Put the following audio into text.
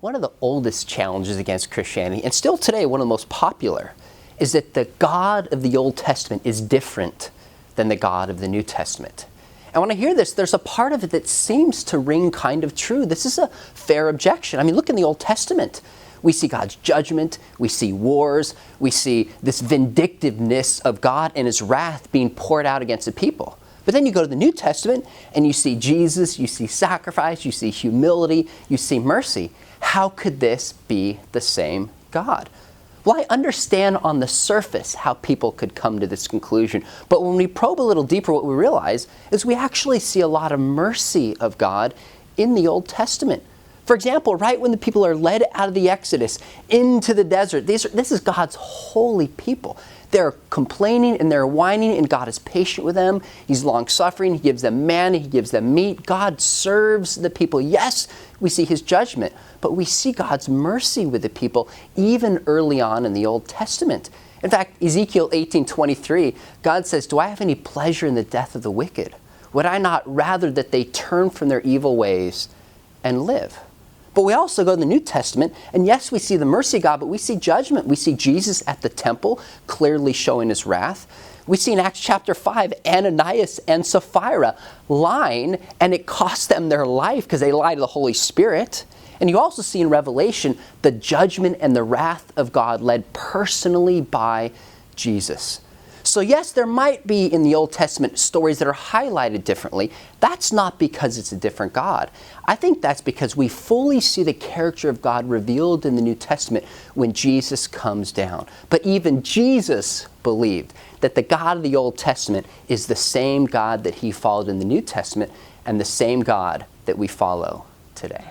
One of the oldest challenges against Christianity, and still today one of the most popular, is that the God of the Old Testament is different than the God of the New Testament. And when I hear this, there's a part of it that seems to ring kind of true. This is a fair objection. I mean, look in the Old Testament. We see God's judgment, we see wars, we see this vindictiveness of God and His wrath being poured out against the people. But then you go to the New Testament and you see Jesus, you see sacrifice, you see humility, you see mercy. How could this be the same God? Well, I understand on the surface how people could come to this conclusion. But when we probe a little deeper, what we realize is we actually see a lot of mercy of God in the Old Testament. For example, right when the people are led out of the Exodus into the desert, this is God's holy people. They're complaining and they're whining, and God is patient with them. He's long-suffering. He gives them manna. He gives them meat. God serves the people. Yes, we see His judgment, but we see God's mercy with the people even early on in the Old Testament. In fact, Ezekiel 18:23, God says, "Do I have any pleasure in the death of the wicked? Would I not rather that they turn from their evil ways and live?" But we also go to the New Testament, and yes, we see the mercy of God, but we see judgment. We see Jesus at the temple, clearly showing His wrath. We see in Acts chapter 5, Ananias and Sapphira lying, and it cost them their life because they lied to the Holy Spirit. And you also see in Revelation the judgment and the wrath of God led personally by Jesus. So yes, there might be in the Old Testament stories that are highlighted differently. That's not because it's a different God. I think that's because we fully see the character of God revealed in the New Testament when Jesus comes down. But even Jesus believed that the God of the Old Testament is the same God that He followed in the New Testament and the same God that we follow today.